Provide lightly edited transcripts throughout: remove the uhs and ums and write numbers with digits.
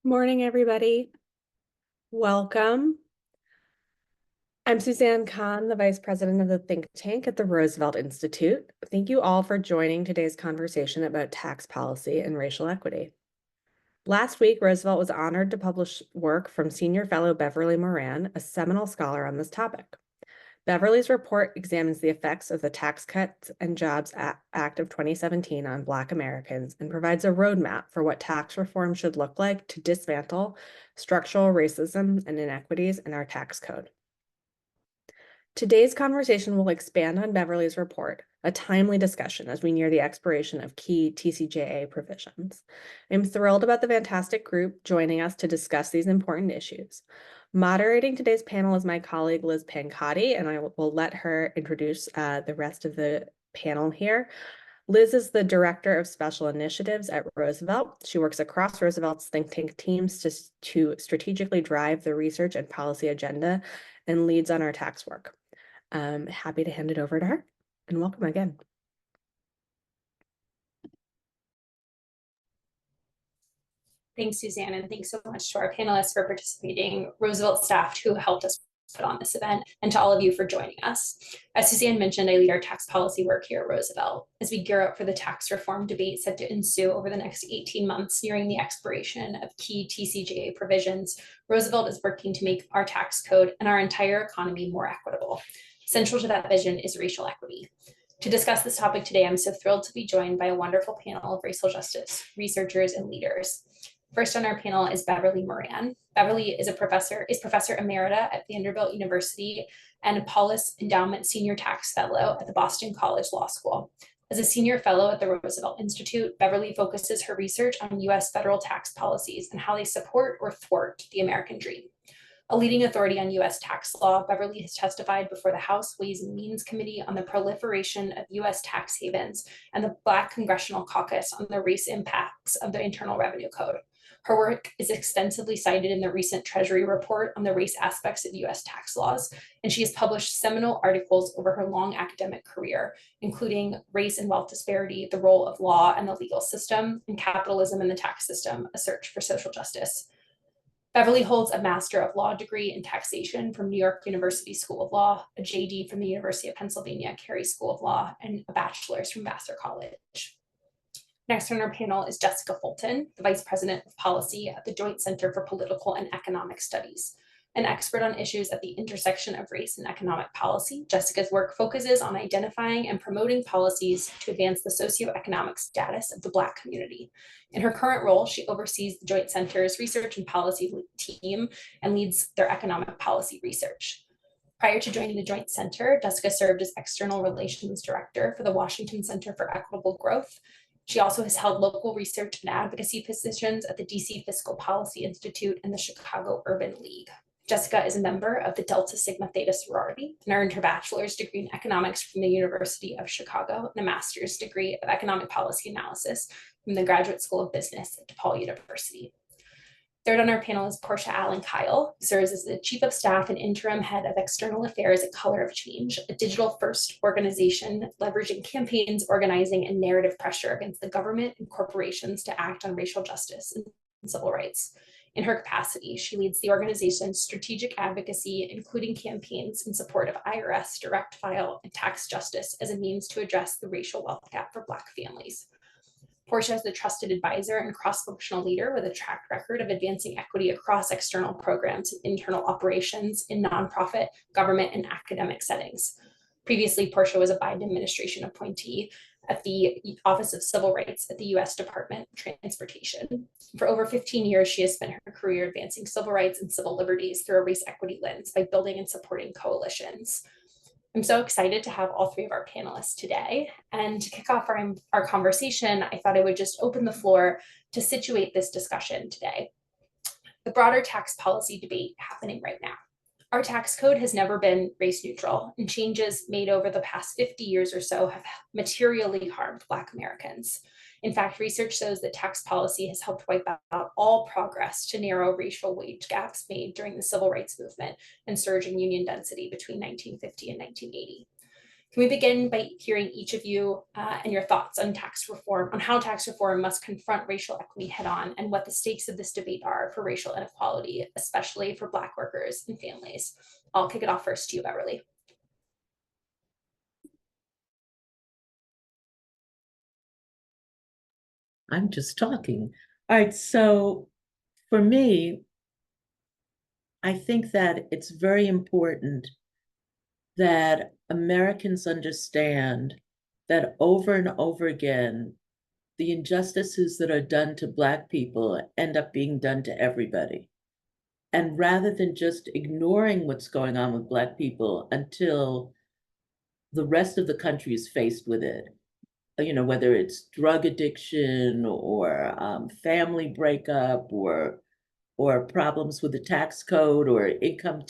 Morning, everybody. Welcome. I'm Suzanne Kahn, the Vice President of the think tank at the Roosevelt Institute. Thank you all for joining today's conversation about tax policy and racial equity. Last week, Roosevelt was honored to publish work from Senior Fellow Beverly Moran, a seminal scholar on this topic. Beverly's report examines the effects of the Tax Cuts and Jobs Act of 2017 on Black Americans and provides a roadmap for what tax reform should look like to dismantle structural racism and inequities in our tax code. Today's conversation will expand on Beverly's report, a timely discussion as we near the expiration of key TCJA provisions. I'm thrilled about the fantastic group joining us to discuss these important issues. Moderating today's panel is my colleague Liz Pancotti, and I will let her introduce the rest of the panel here. Liz is the Director of Special Initiatives at Roosevelt. She works across Roosevelt's think tank teams to strategically drive the research and policy agenda and leads on our tax work. I'm happy to hand it over to her, and welcome again. Thanks, Suzanne, and thanks so much to our panelists for participating, Roosevelt staff who helped us put on this event, and to all of you for joining us. As Suzanne mentioned, I lead our tax policy work here at Roosevelt. As we gear up for the tax reform debate set to ensue over the next 18 months nearing the expiration of key TCJA provisions, Roosevelt is working to make our tax code and our entire economy more equitable. Central to that vision is racial equity. To discuss this topic today, I'm so thrilled to be joined by a wonderful panel of racial justice researchers and leaders. First on our panel is Beverly Moran. Beverly is Professor Emerita at Vanderbilt University and a Paulus Endowment Senior Tax Fellow at the Boston College Law School. As a Senior Fellow at the Roosevelt Institute, Beverly focuses her research on U.S. federal tax policies and how they support or thwart the American dream. A leading authority on U.S. tax law, Beverly has testified before the House Ways and Means Committee on the proliferation of U.S. tax havens and the Black Congressional Caucus on the race impacts of the Internal Revenue Code. Her work is extensively cited in the recent Treasury report on the race aspects of U.S. tax laws, and she has published seminal articles over her long academic career, including Race and Wealth Disparity, the Role of Law and the Legal System, and Capitalism and the Tax System, a Search for Social Justice. Beverly holds a Master of Law degree in taxation from New York University School of Law, a JD from the University of Pennsylvania Carey School of Law, and a bachelor's from Vassar College. Next on our panel is Jessica Fulton, the Vice President of Policy at the Joint Center for Political and Economic Studies. An expert on issues at the intersection of race and economic policy, Jessica's work focuses on identifying and promoting policies to advance the socioeconomic status of the Black community. In her current role, she oversees the Joint Center's research and policy team and leads their economic policy research. Prior to joining the Joint Center, Jessica served as External Relations Director for the Washington Center for Equitable Growth. She also has held local research and advocacy positions at the DC Fiscal Policy Institute and the Chicago Urban League. Jessica is a member of the Delta Sigma Theta sorority and earned her bachelor's degree in economics from the University of Chicago and a master's degree of economic policy analysis from the Graduate School of Business at DePaul University. Third on our panel is Portia Allen Kyle, who serves as the Chief of Staff and Interim Head of External Affairs at Color of Change, a digital-first organization leveraging campaigns, organizing, and narrative pressure against the government and corporations to act on racial justice and civil rights. In her capacity, she leads the organization's strategic advocacy, including campaigns in support of IRS, direct file, and tax justice as a means to address the racial wealth gap for Black families. Portia is the trusted advisor and cross-functional leader with a track record of advancing equity across external programs and internal operations in nonprofit, government, and academic settings. Previously, Portia was a Biden administration appointee at the Office of Civil Rights at the U.S. Department of Transportation. For over 15 years, she has spent her career advancing civil rights and civil liberties through a race equity lens by building and supporting coalitions. I'm so excited to have all three of our panelists today. And to kick off our conversation, I thought I would just open the floor to situate this discussion today. The broader tax policy debate happening right now. Our tax code has never been race neutral, and changes made over the past 50 years or so have materially harmed Black Americans. In fact, research shows that tax policy has helped wipe out all progress to narrow racial wage gaps made during the civil rights movement and surge in union density between 1950 and 1980. Can we begin by hearing each of you and your thoughts on tax reform, on how tax reform must confront racial equity head on, and what the stakes of this debate are for racial inequality, especially for Black workers and families? I'll kick it off first to you, Beverly. I'm just talking. All right, so for me, I think that it's very important that Americans understand that over and over again, the injustices that are done to Black people end up being done to everybody. And rather than just ignoring what's going on with Black people until the rest of the country is faced with it, whether it's drug addiction or family breakup or problems with the tax code or income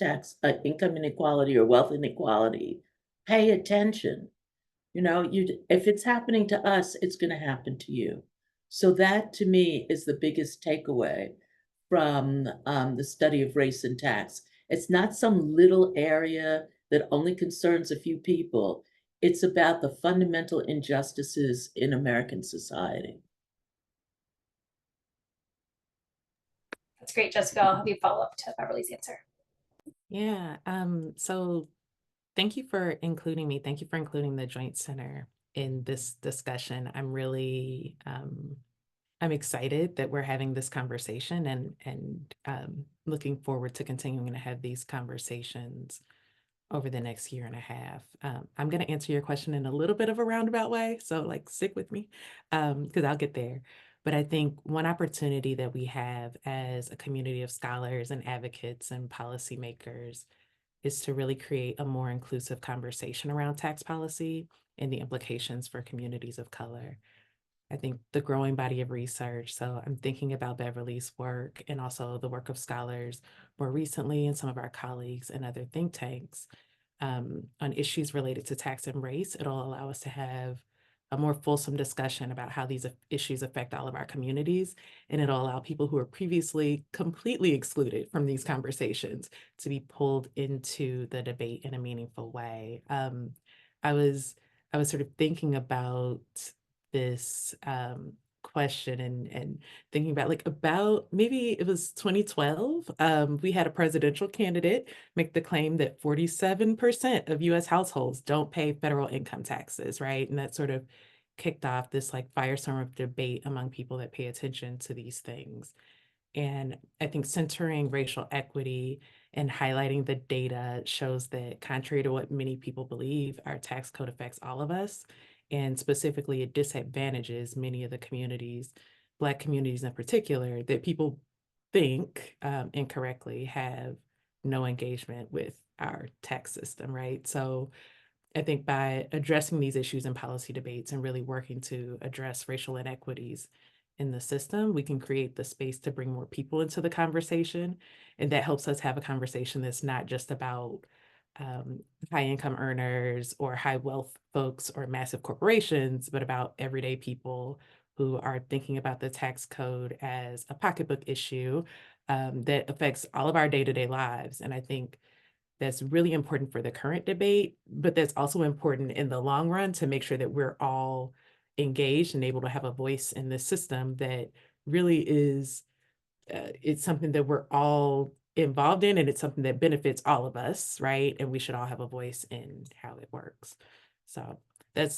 inequality or wealth inequality, pay attention. If it's happening to us, it's going to happen to you. So that to me is the biggest takeaway from the study of race and tax. It's not some little area that only concerns a few people. It's about the fundamental injustices in American society. That's great, Jessica. I'll have you follow up to Beverly's answer. Yeah, so thank you for including me. Thank you for including the Joint Center in this discussion. I'm excited that we're having this conversation and looking forward to continuing to have these conversations over the next year and a half. I'm going to answer your question in a little bit of a roundabout way, so stick with me because I'll get there. But I think one opportunity that we have as a community of scholars and advocates and policymakers is to really create a more inclusive conversation around tax policy and the implications for communities of color. I think the growing body of research, so I'm thinking about Beverly's work and also the work of scholars more recently and some of our colleagues and other think tanks on issues related to tax and race. It'll allow us to have a more fulsome discussion about how these issues affect all of our communities. And it'll allow people who were previously completely excluded from these conversations to be pulled into the debate in a meaningful way. I was sort of thinking about this question and thinking about maybe it was 2012. We had a presidential candidate make the claim that 47% of US households don't pay federal income taxes, right? And that sort of kicked off this firestorm of debate among people that pay attention to these things. And I think centering racial equity and highlighting the data shows that, contrary to what many people believe, our tax code affects all of us. And specifically, it disadvantages many of the communities, Black communities in particular, that people think incorrectly have no engagement with our tax system, right? So I think by addressing these issues in policy debates and really working to address racial inequities in the system, we can create the space to bring more people into the conversation. And that helps us have a conversation that's not just about high income earners or high wealth folks or massive corporations, but about everyday people who are thinking about the tax code as a pocketbook issue that affects all of our day-to-day lives. And I think that's really important for the current debate, but that's also important in the long run to make sure that we're all engaged and able to have a voice in this system that really is, it's something that we're all involved in, and it's something that benefits all of us, right? And we should all have a voice in how it works. So that's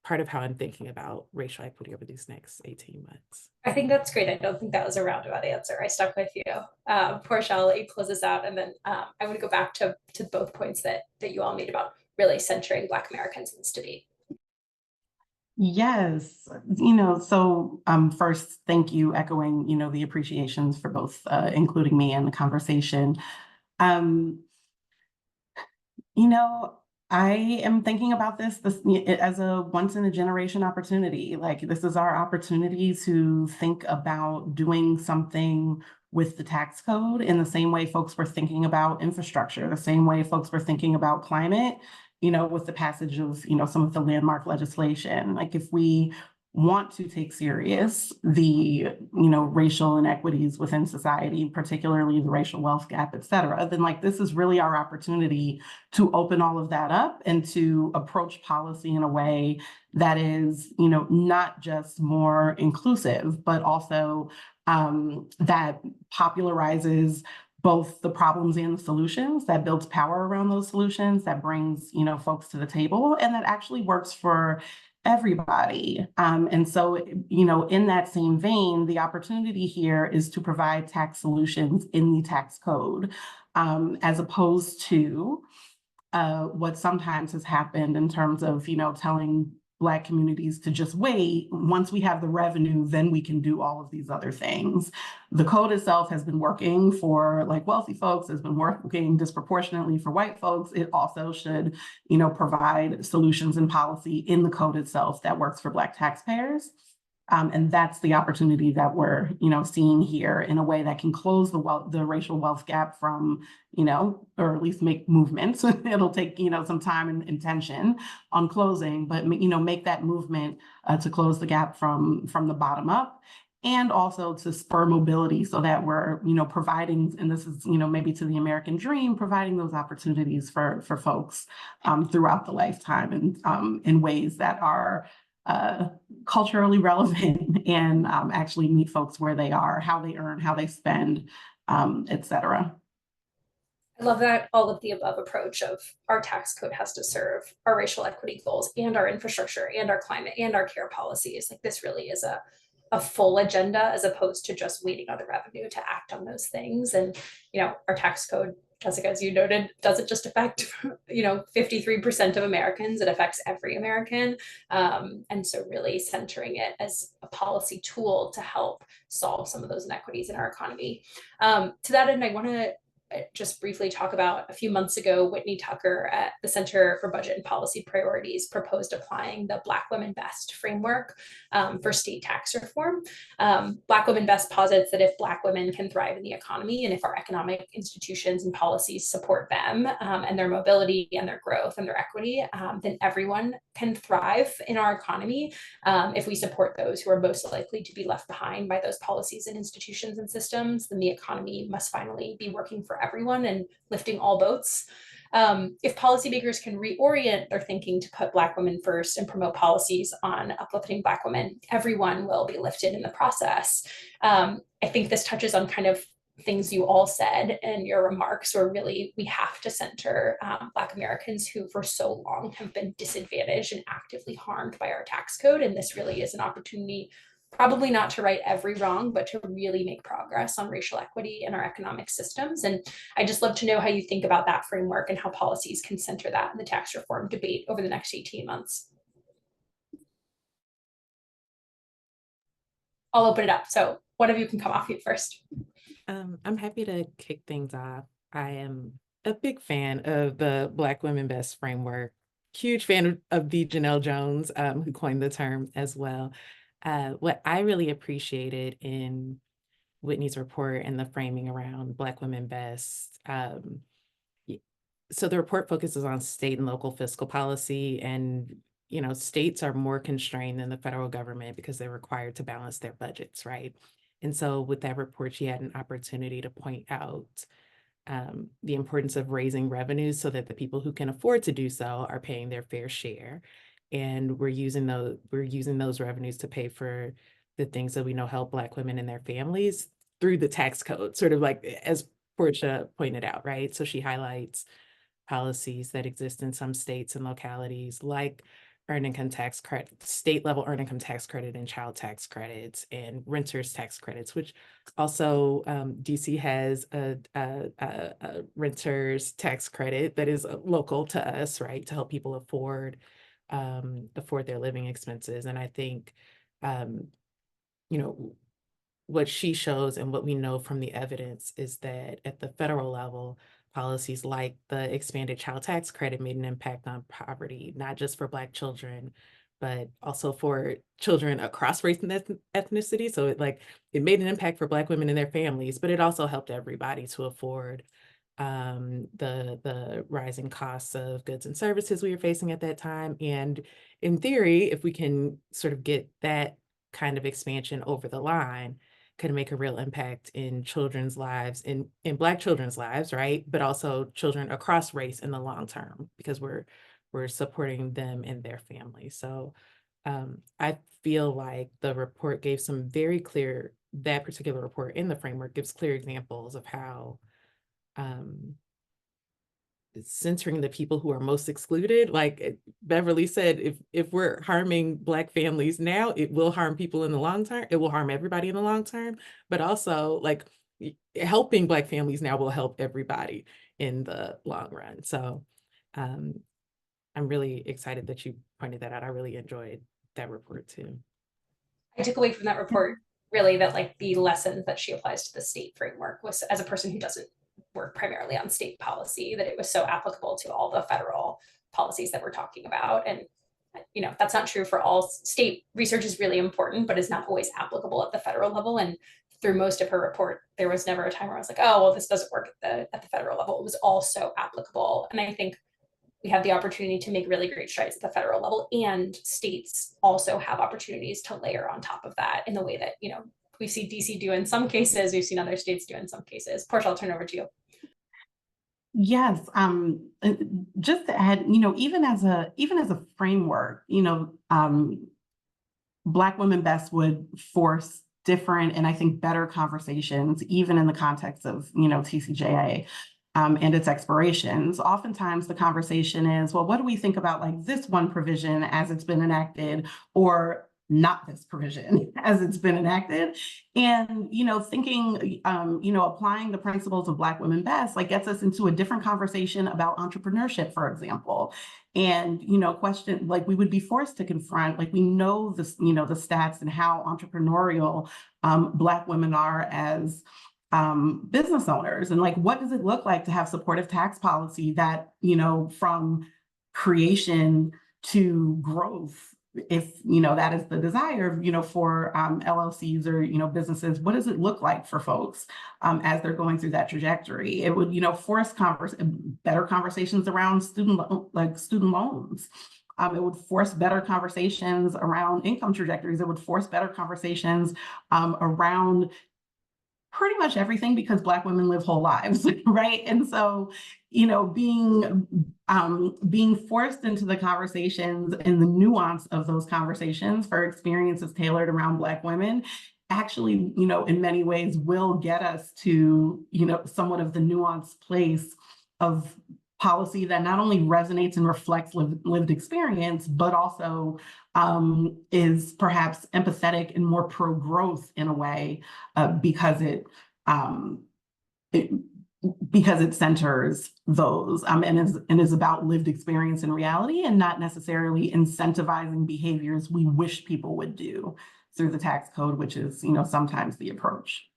part of how I'm thinking about racial equity over these next 18 months. I think that's great. I don't think that was a roundabout answer. I stuck with you. Portia, I'll let you close this out. And then I want to go back to both points that you all made about really centering Black Americans in this debate. Yes, so first, thank you, echoing, the appreciations for both including me in the conversation. I am thinking about this as a once in a generation opportunity. This is our opportunity to think about doing something with the tax code in the same way folks were thinking about infrastructure, the same way folks were thinking about climate, with the passage of, some of the landmark legislation. If we want to take serious the, racial inequities within society, particularly the racial wealth gap, et cetera, then like this is really our opportunity to open all of that up and to approach policy in a way that is, not just more inclusive, but also that popularizes both the problems and the solutions, that builds power around those solutions, that brings, folks to the table, and that actually works for everybody. And so, in that same vein, the opportunity here is to provide tax solutions in the tax code, as opposed to what sometimes has happened in terms of, telling Black communities to just wait. Once we have the revenue, then we can do all of these other things. The code itself has been working for like wealthy folks, has been working disproportionately for white folks. It also should, provide solutions and policy in the code itself that works for Black taxpayers. And that's the opportunity that we're, seeing here in a way that can close the racial wealth gap from, or at least make movements. It'll take, some time and intention on closing, but, make that movement to close the gap from the bottom up, and also to spur mobility so that we're, providing, and this is, maybe to the American dream, providing those opportunities for folks throughout the lifetime and in ways that are culturally relevant and actually meet folks where they are, how they earn, how they spend, et cetera. I love that all of the above approach of our tax code has to serve our racial equity goals and our infrastructure and our climate and our care policies. Like this really is a full agenda as opposed to just waiting on the revenue to act on those things. And, our tax code, Jessica, as you noted, doesn't just affect, 53% of Americans, it affects every American. And so really centering it as a policy tool to help solve some of those inequities in our economy. To that end, I want to just briefly talk about a few months ago, Whitney Tucker at the Center for Budget and Policy Priorities proposed applying the Black Women Best framework for state tax reform. Black Women Best posits that if Black women can thrive in the economy and if our economic institutions and policies support them and their mobility and their growth and their equity, then everyone can thrive in our economy if we support those who are most likely to be left behind by those policies and institutions and systems. Then the economy must finally be working for everyone and lifting all boats. If policymakers can reorient their thinking to put Black women first and promote policies on uplifting Black women, everyone will be lifted in the process. I think this touches on kind of things you all said in your remarks, where really we have to center Black Americans who for so long have been disadvantaged and actively harmed by our tax code. And this really is an opportunity, probably not to right every wrong, but to really make progress on racial equity in our economic systems. And I just love to know how you think about that framework and how policies can center that in the tax reform debate over the next 18 months. I'll open it up. So one of you can come off mute first. I'm happy to kick things off. I am a big fan of the Black Women Best framework, huge fan of the Janelle Jones, who coined the term as well. What I really appreciated in Whitney's report and the framing around Black Women Best, so the report focuses on state and local fiscal policy, and states are more constrained than the federal government because they're required to balance their budgets, right? And so with that report, she had an opportunity to point out the importance of raising revenues so that the people who can afford to do so are paying their fair share. And we're using those revenues to pay for the things that we know help Black women and their families through the tax code, sort of like as Portia pointed out, right? So she highlights policies that exist in some states and localities, like earned income tax credit, state level earned income tax credit and child tax credits and renters tax credits, which also DC has a renters tax credit that is local to us, right, to help people afford their living expenses. And I think, what she shows and what we know from the evidence is that at the federal level, policies like the expanded child tax credit made an impact on poverty, not just for Black children, but also for children across race and ethnicity. So it made an impact for Black women and their families, but it also helped everybody to afford the rising costs of goods and services we were facing at that time. And in theory, if we can sort of get that kind of expansion over the line, could make a real impact in children's lives, in Black children's lives, right? But also children across race in the long term, because we're supporting them and their families. So I feel like the report gave some very clear, that particular report in the framework gives clear examples of how censoring the people who are most excluded, like Beverly said, if we're harming Black families now, it will harm people in the long term. It will harm everybody in the long term, but also like helping Black families now will help everybody in the long run. So I'm really excited that you pointed that out. I really enjoyed that report too. I took away from that report really that like the lessons that she applies to the state framework was, as a person who doesn't work primarily on state policy, that it was so applicable to all the federal policies that we're talking about. And you know, that's not true for all. State research is really important, but is not always applicable at the federal level. And through most of her report, there was never a time where I was like, oh, well, this doesn't work at the federal level. It was also applicable. And I think we have the opportunity to make really great strides at the federal level, and states also have opportunities to layer on top of that in the way that, you know, we see DC do in some cases, we've seen other states do in some cases. Portia, I'll turn it over to you. Yes, just to add, you know, even as a framework, you know, Black Women Best would force different and I think better conversations, even in the context of, you know, TCJA and its expirations. Oftentimes the conversation is, well, what do we think about like this one provision as it's been enacted, or not this provision as it's been enacted? And, you know, thinking, you know, applying the principles of Black Women Best, like gets us into a different conversation about entrepreneurship, for example. And, you know, question, like we would be forced to confront, like we know this, you know, the stats and how entrepreneurial Black women are as business owners. And like, what does it look like to have supportive tax policy that, you know, from creation to growth, if, you know, that is the desire, you know, for LLCs or, you know, businesses, what does it look like for folks as they're going through that trajectory? It would, you know, force better conversations around student loans. It would force better conversations around income trajectories. It would force better conversations around pretty much everything, because Black women live whole lives, right? And so, you know, being forced into the conversations and the nuance of those conversations for experiences tailored around Black women actually, you know, in many ways will get us to, you know, somewhat of the nuanced place of policy that not only resonates and reflects lived experience, but also is perhaps empathetic and more pro-growth in a way because it centers those and is about lived experience and reality, and not necessarily incentivizing behaviors we wish people would do through the tax code, which is, you know, oftentimes the approach.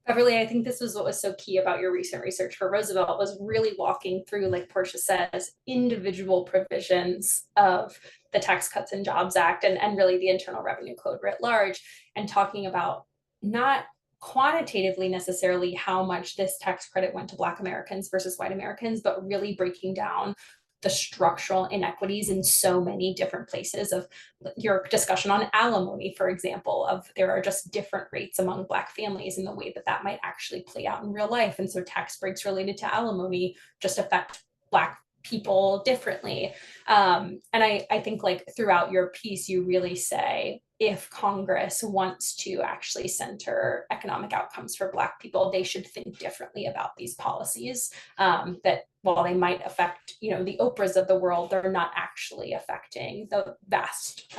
Beverly, I think this was what was so key about your recent research for Roosevelt, was really walking through, like Portia says, individual provisions of the Tax Cuts and Jobs Act and really the Internal Revenue Code writ large, and talking about not quantitatively necessarily how much this tax credit went to Black Americans versus white Americans, but really breaking down the structural inequities in so many different places. Of your discussion on alimony, for example, of there are just different rates among Black families in the way that that might actually play out in real life. And so tax breaks related to alimony just affect Black people differently. And I think like throughout your piece, you really say, if Congress wants to actually center economic outcomes for Black people, they should think differently about these policies, that while they might affect, you know, the Oprahs of the world, they're not actually affecting the vast,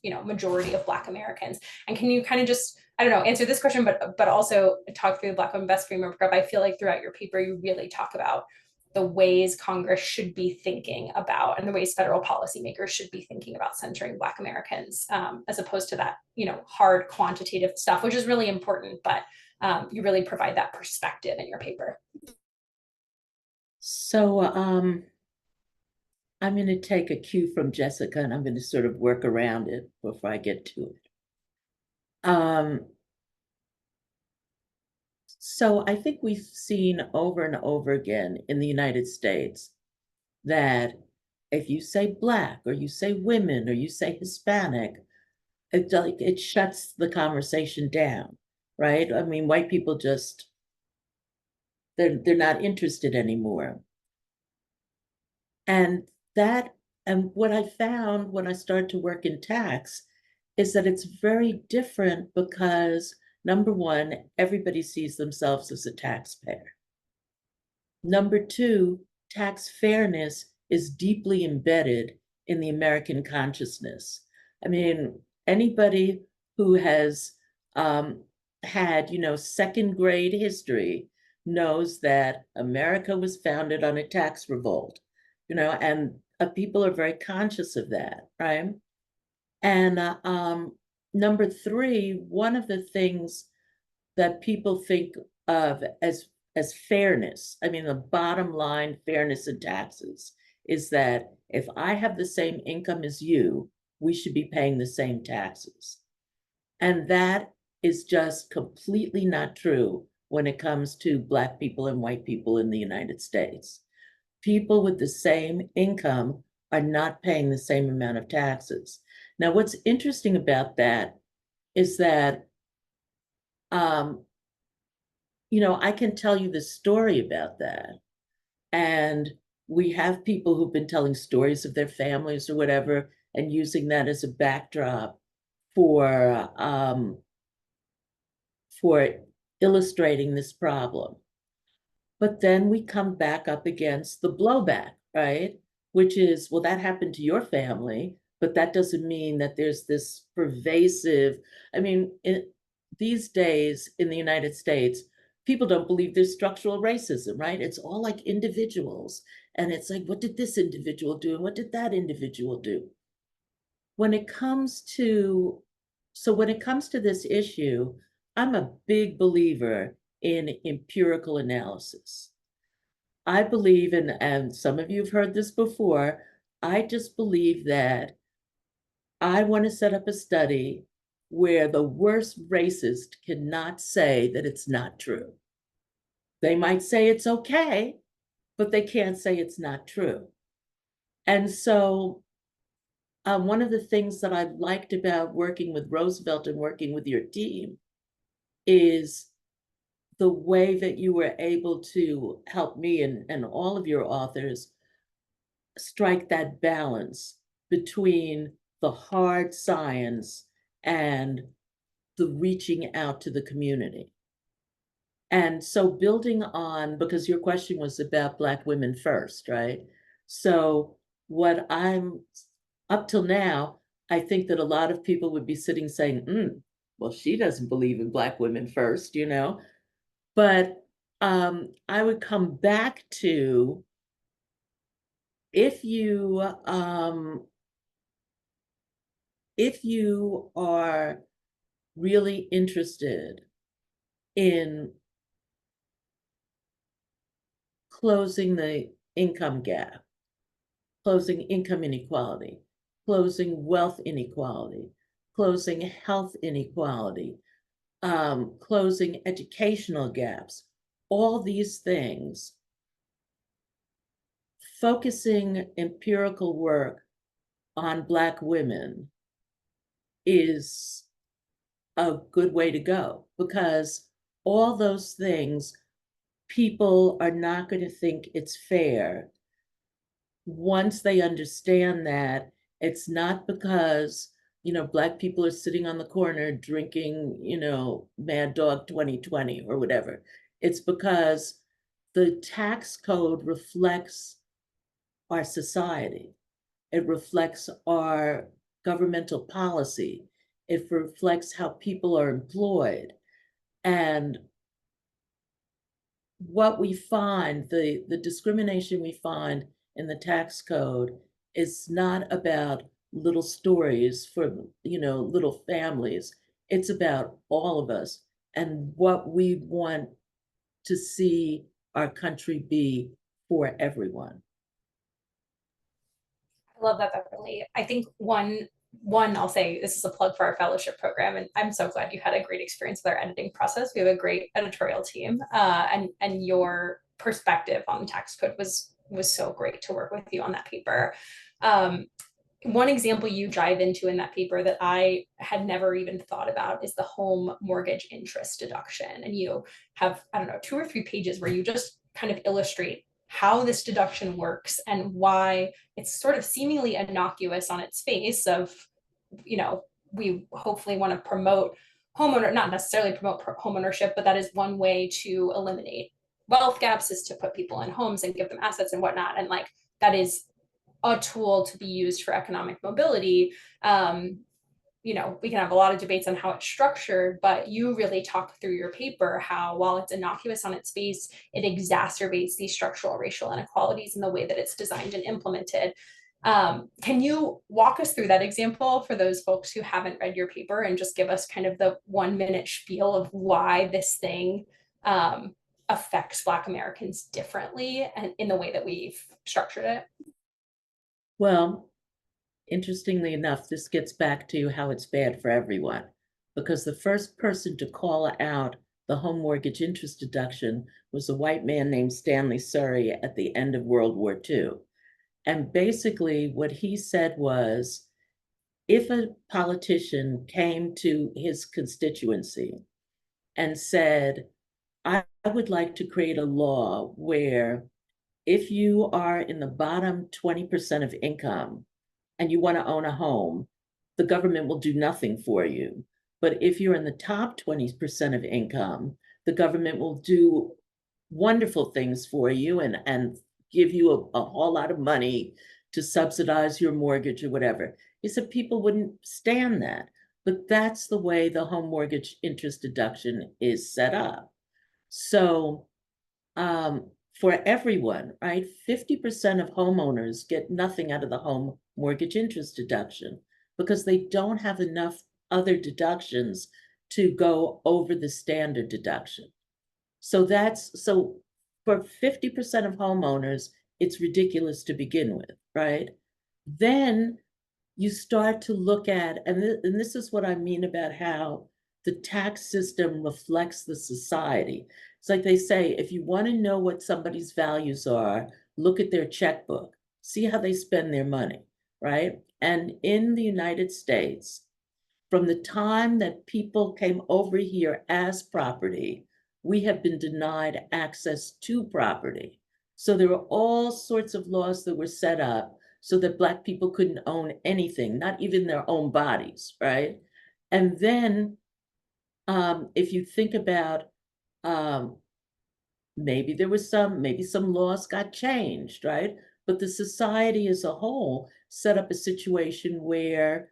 you know, majority of Black Americans. And can you kind of just, I don't know, answer this question, but also talk through the Black Women Best framework? I feel like throughout your paper, you really talk about the ways Congress should be thinking about, and the ways federal policymakers should be thinking about centering Black Americans, as opposed to that, you know, hard quantitative stuff, which is really important, but you really provide that perspective in your paper. So I'm going to take a cue from Jessica, and I'm going to sort of work around it before I get to it. So I think we've seen over and over again in the United States that if you say Black or you say women or you say Hispanic, it shuts the conversation down, right? I mean, white people just they're not interested anymore. And what I found when I started to work in tax is that it's very different because number one, everybody sees themselves as a taxpayer. Number two, tax fairness is deeply embedded in the American consciousness. I mean, anybody who has had, second grade history knows that America was founded on a tax revolt, and people are very conscious of that, right? And number three, one of the things that people think of as fairness, I mean, the bottom line fairness in taxes is that if I have the same income as you, we should be paying the same taxes. And that is just completely not true when it comes to Black people and white people in the United States. People with the same income are not paying the same amount of taxes. Now, what's interesting about that is that, I can tell you the story about that. And we have people who've been telling stories of their families or whatever, and using that as a backdrop for illustrating this problem. But then we come back up against the blowback, right? Which is, well, that happened to your family, but that doesn't mean that there's this pervasive, I mean, these days in the United States, people don't believe there's structural racism, right? It's all like individuals. And it's like, what did this individual do? And what did that individual do? When it comes to this issue, I'm a big believer in empirical analysis. I believe in, and some of you have heard this before, I just believe that I want to set up a study where the worst racist cannot say that it's not true. They might say it's okay, but they can't say it's not true. And so one of the things that I liked about working with Roosevelt and working with your team is the way that you were able to help me and all of your authors strike that balance between the hard science and the reaching out to the community. And so building on, because your question was about Black women first, right? So what I'm up till now, I think that a lot of people would be sitting saying, well, she doesn't believe in Black women first, But I would come back to if you are really interested in closing the income gap, closing income inequality, closing wealth inequality, closing health inequality, closing educational gaps, all these things, focusing empirical work on Black women is a good way to go, because all those things, people are not going to think it's fair once they understand that it's not because Black people are sitting on the corner drinking Mad Dog 2020 or whatever. It's because the tax code reflects our society. It reflects our governmental policy. It reflects how people are employed. And what we find, the discrimination we find in the tax code is not about little stories for, little families. It's about all of us and what we want to see our country be for everyone. I love that, Beverly. I think one one, I'll say this is a plug for our fellowship program, and I'm so glad you had a great experience with our editing process. We have a great editorial team, and your perspective on the tax code was so great to work with you on that paper. One example you dive into in that paper that I had never even thought about is the home mortgage interest deduction. And you have, I don't know, 2 or 3 pages where you just kind of illustrate how this deduction works and why it's sort of seemingly innocuous on its face of, you know, we hopefully want to promote not necessarily promote home ownership, but that is one way to eliminate wealth gaps, is to put people in homes and give them assets and whatnot. And like, that is a tool to be used for economic mobility. You know, we can have a lot of debates on how it's structured, but you really talk through your paper how, while it's innocuous on its face, it exacerbates these structural racial inequalities in the way that it's designed and implemented. Can you walk us through that example for those folks who haven't read your paper, and just give us kind of the 1-minute spiel of why this thing affects Black Americans differently and in the way that we've structured it? Well, interestingly enough, this gets back to how it's bad for everyone, because the first person to call out the home mortgage interest deduction was a white man named Stanley Surrey at the end of World War II. And basically what he said was, if a politician came to his constituency and said, I would like to create a law where if you are in the bottom 20% of income and you want to own a home, the government will do nothing for you. But if you're in the top 20% of income, the government will do wonderful things for you and give you a whole lot of money to subsidize your mortgage or whatever. He said people wouldn't stand that. But that's the way the home mortgage interest deduction is set up. So for everyone, right, 50% of homeowners get nothing out of the home mortgage interest deduction because they don't have enough other deductions to go over the standard deduction. So for 50% of homeowners, it's ridiculous to begin with, right? Then you start to look at, and this is what I mean about how the tax system reflects the society. It's like they say, if you want to know what somebody's values are, look at their checkbook, see how they spend their money, right? And in the United States, from the time that people came over here as property, we have been denied access to property. So there were all sorts of laws that were set up so that Black people couldn't own anything, not even their own bodies, right? And then if you think about maybe some laws got changed, right? But the society as a whole set up a situation where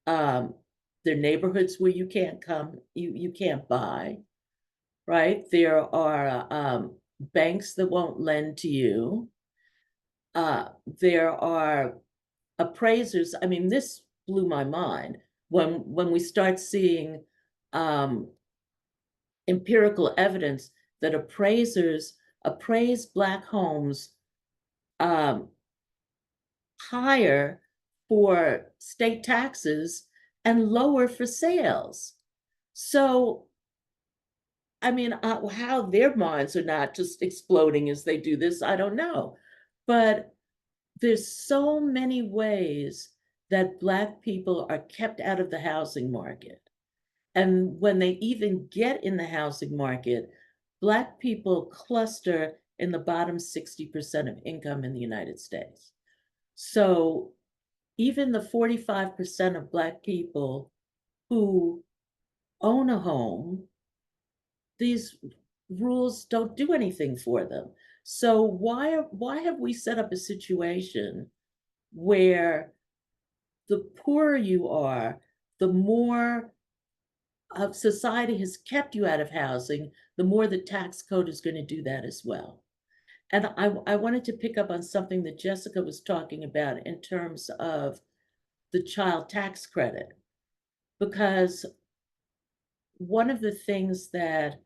there are neighborhoods where you can't come, you can't buy, right? There are banks that won't lend to you. There are appraisers. I mean, this blew my mind when we start seeing empirical evidence that appraisers appraise Black homes higher for state taxes and lower for sales. So, I mean, how their minds are not just exploding as they do this, I don't know. But there's so many ways that Black people are kept out of the housing market. And when they even get in the housing market, Black people cluster in the bottom 60% of income in the United States. So even the 45% of Black people who own a home, these rules don't do anything for them. So why have we set up a situation where the poorer you are, the more of society has kept you out of housing, the more the tax code is going to do that as well. And I wanted to pick up on something that Jessica was talking about in terms of the child tax credit, because one of the things that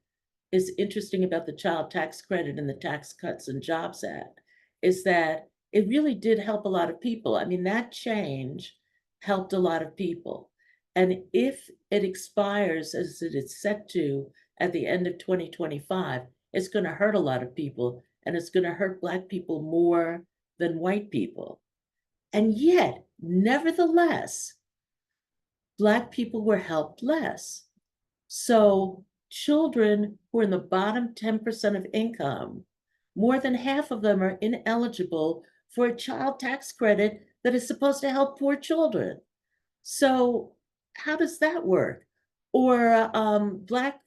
is interesting about the child tax credit and the Tax Cuts and Jobs Act is that it really did help a lot of people. I mean, that change helped a lot of people. And if it expires as it is set to at the end of 2025, it's going to hurt a lot of people, and it's going to hurt Black people more than white people. And yet, nevertheless, Black people were helped less. So children who are in the bottom 10% of income, more than half of them are ineligible for a child tax credit that is supposed to help poor children. So how does that work? Or Black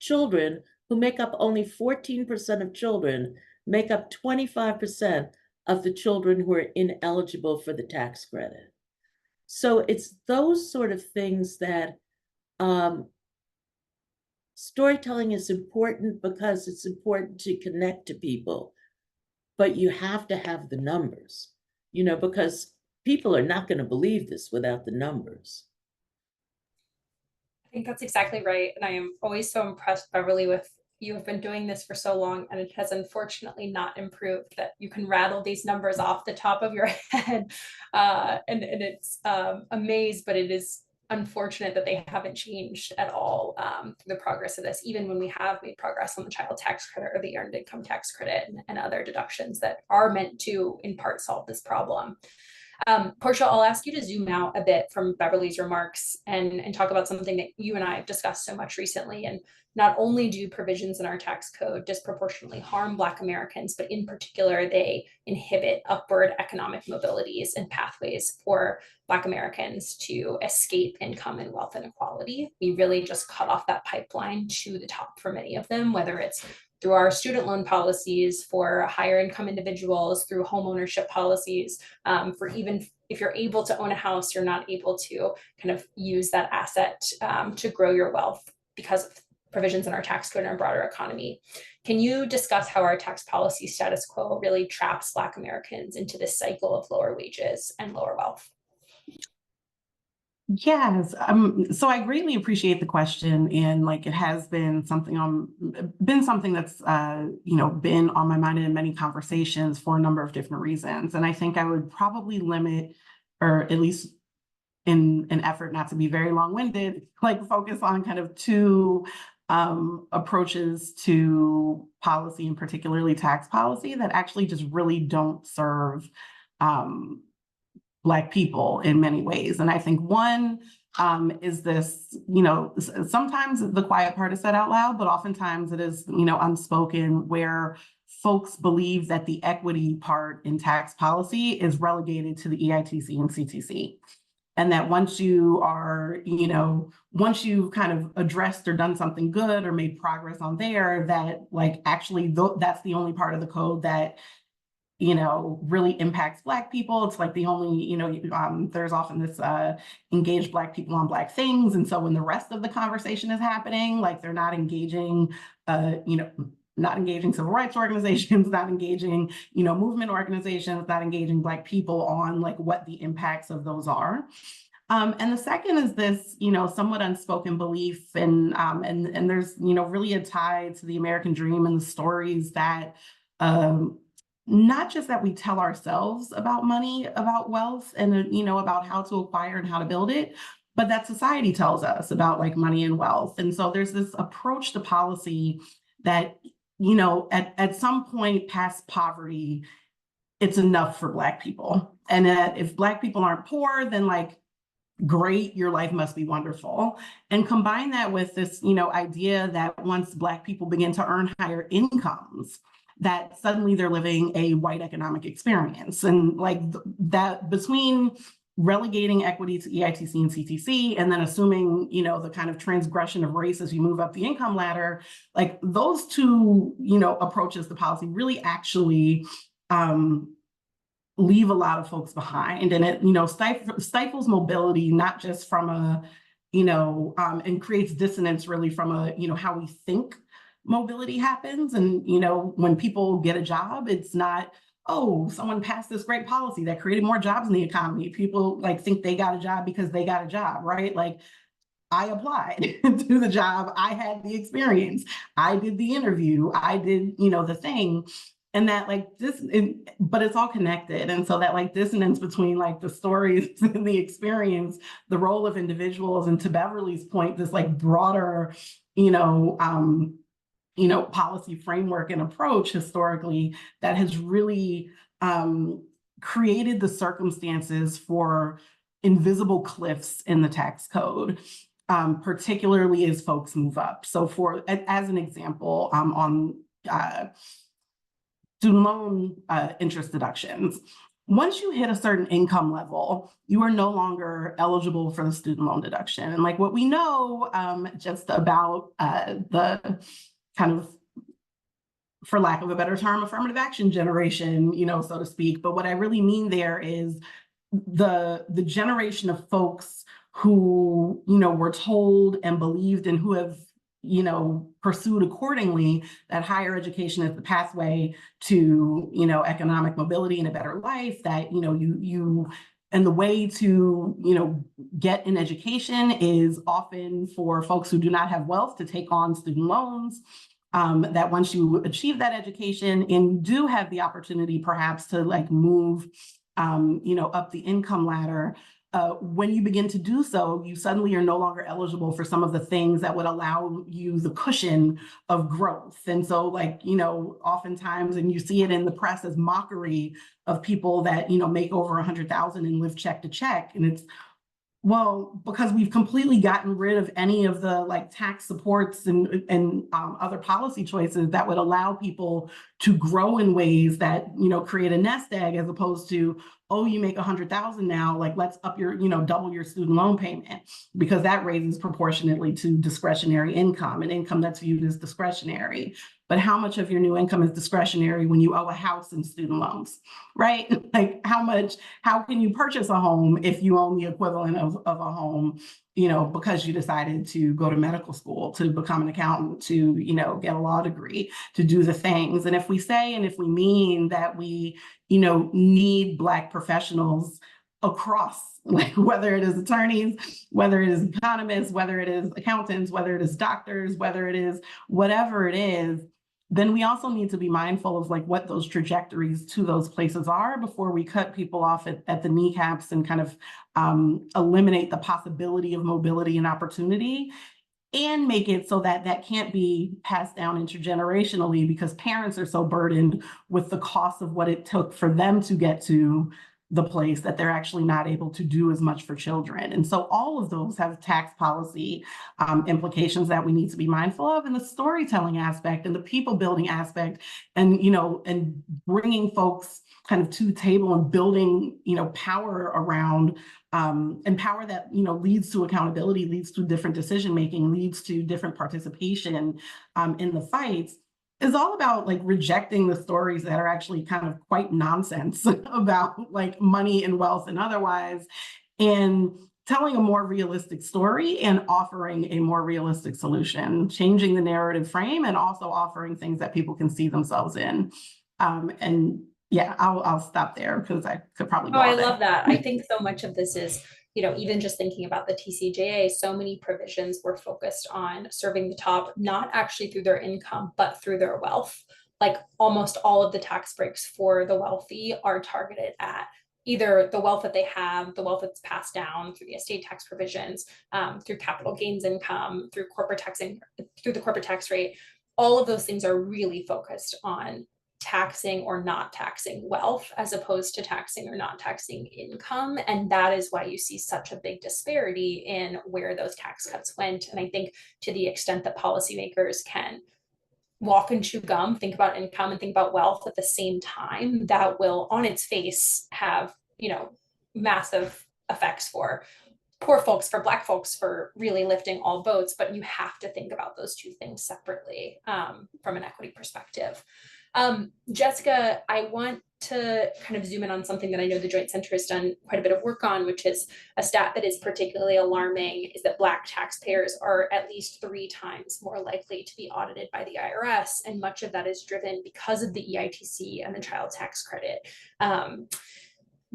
children who make up only 14% of children make up 25% of the children who are ineligible for the tax credit. So it's those sort of things that storytelling is important because it's important to connect to people, but you have to have the numbers, because people are not going to believe this without the numbers. I think that's exactly right. And I am always so impressed, Beverly, with you have been doing this for so long, and it has unfortunately not improved, that you can rattle these numbers off the top of your head. And it's a maze, but it is unfortunate that they haven't changed at all through the progress of this, even when we have made progress on the child tax credit or the earned income tax credit and other deductions that are meant to, in part, solve this problem. Portia, I'll ask you to zoom out a bit from Beverly's remarks and talk about something that you and I have discussed so much recently. And not only do provisions in our tax code disproportionately harm Black Americans, but in particular, they inhibit upward economic mobilities and pathways for Black Americans to escape income and wealth inequality. We really just cut off that pipeline to the top for many of them, whether it's through our student loan policies for higher income individuals, through home ownership policies, for even if you're able to own a house, you're not able to kind of use that asset to grow your wealth because of provisions in our tax code and our broader economy. Can you discuss how our tax policy status quo really traps Black Americans into this cycle of lower wages and lower wealth? Yes. So I greatly appreciate the question, and it has been something that's been on my mind in many conversations for a number of different reasons. And I think I would probably limit, or at least in an effort not to be very long-winded, focus on kind of two approaches to policy, and particularly tax policy, that actually just really don't serve Black people in many ways. And I think one is this, sometimes the quiet part is said out loud, but oftentimes it is, unspoken, where folks believe that the equity part in tax policy is relegated to the EITC and CTC. And that once you are, once you've kind of addressed or done something good or made progress on there, that actually that's the only part of the code that really impacts Black people. It's the only, there's often this engage Black people on Black things. And so when the rest of the conversation is happening, they're not engaging, not engaging civil rights organizations, not engaging, movement organizations, not engaging Black people on what the impacts of those are. And the second is this, somewhat unspoken belief, and there's, really a tie to the American dream and the stories that, not just that we tell ourselves about money, about wealth, and about how to acquire and how to build it, but that society tells us about money and wealth. And so there's this approach to policy that, at some point past poverty, it's enough for Black people. And that if Black people aren't poor, then great, your life must be wonderful. And combine that with this, idea that once Black people begin to earn higher incomes, that suddenly they're living a white economic experience. And that, between relegating equity to EITC and CTC, and then assuming, the kind of transgression of race as you move up the income ladder, those two, approaches to policy really actually leave a lot of folks behind. And it, stifles mobility, not just from a, and creates dissonance really from a, how we think mobility happens. And, when people get a job, it's not, oh, someone passed this great policy that created more jobs in the economy. People think they got a job because they got a job, right? I applied to the job, I had the experience, I did the interview, I did, the thing. And that like this, but it's all connected. And so that like dissonance between like the stories and the experience, the role of individuals, and to Beverly's point, this like broader, policy framework and approach historically that has really created the circumstances for invisible cliffs in the tax code, particularly as folks move up. So as an example, on student loan interest deductions, once you hit a certain income level, you are no longer eligible for the student loan deduction. And like what we know just about the kind of, for lack of a better term, affirmative action generation, so to speak. But what I really mean there is the generation of folks who, were told and believed and who have, pursued accordingly that higher education is the pathway to, economic mobility and a better life, that, and the way to, get an education is often for folks who do not have wealth to take on student loans. That once you achieve that education and you do have the opportunity perhaps to like move, up the income ladder, when you begin to do so, you suddenly are no longer eligible for some of the things that would allow you the cushion of growth. And so like, oftentimes, and you see it in the press as mockery of people that, make over 100,000 and live check to check. And it's, well, because we've completely gotten rid of any of the like tax supports and other policy choices that would allow people to grow in ways that, create a nest egg, as opposed to, oh, you make 100,000 now, like let's up your, double your student loan payment, because that raises proportionately to discretionary income and income that's viewed as discretionary. But how much of your new income is discretionary when you owe a house in student loans, right? Like how can you purchase a home if you own the equivalent of a home, because you decided to go to medical school, to become an accountant, to, get a law degree, to do the things. And if we say, and if we mean that we, need Black professionals across, like whether it is attorneys, whether it is economists, whether it is accountants, whether it is doctors, whether it is whatever it is, then we also need to be mindful of like what those trajectories to those places are before we cut people off at the kneecaps and kind of eliminate the possibility of mobility and opportunity, and make it so that that can't be passed down intergenerationally, because parents are so burdened with the cost of what it took for them to get to the place that they're actually not able to do as much for children. And so all of those have tax policy implications that we need to be mindful of, and the storytelling aspect and the people building aspect, and, and bringing folks kind of to the table and building, power around, and power that, leads to accountability, leads to different decision-making, leads to different participation in the fights, is all about like rejecting the stories that are actually kind of quite nonsense about like money and wealth and otherwise, and telling a more realistic story and offering a more realistic solution, changing the narrative frame, and also offering things that people can see themselves in. And yeah, I'll stop there because I could probably go Oh, I all day. love that. I think so much of this is, even just thinking about the TCJA, so many provisions were focused on serving the top, not actually through their income, but through their wealth. Like almost all of the tax breaks for the wealthy are targeted at either the wealth that they have, the wealth that's passed down through the estate tax provisions, through capital gains income, through corporate taxing, through the corporate tax rate. All of those things are really focused on taxing or not taxing wealth, as opposed to taxing or not taxing income. And that is why you see such a big disparity in where those tax cuts went. And I think to the extent that policymakers can walk and chew gum, think about income and think about wealth at the same time, that will on its face have, massive effects for poor folks, for Black folks, for really lifting all boats. But you have to think about those two things separately from an equity perspective. Jessica, I want to kind of zoom in on something that I know the Joint Center has done quite a bit of work on, which is a stat that is particularly alarming, is that Black taxpayers are at least 3 times more likely to be audited by the IRS. And much of that is driven because of the EITC and the child tax credit.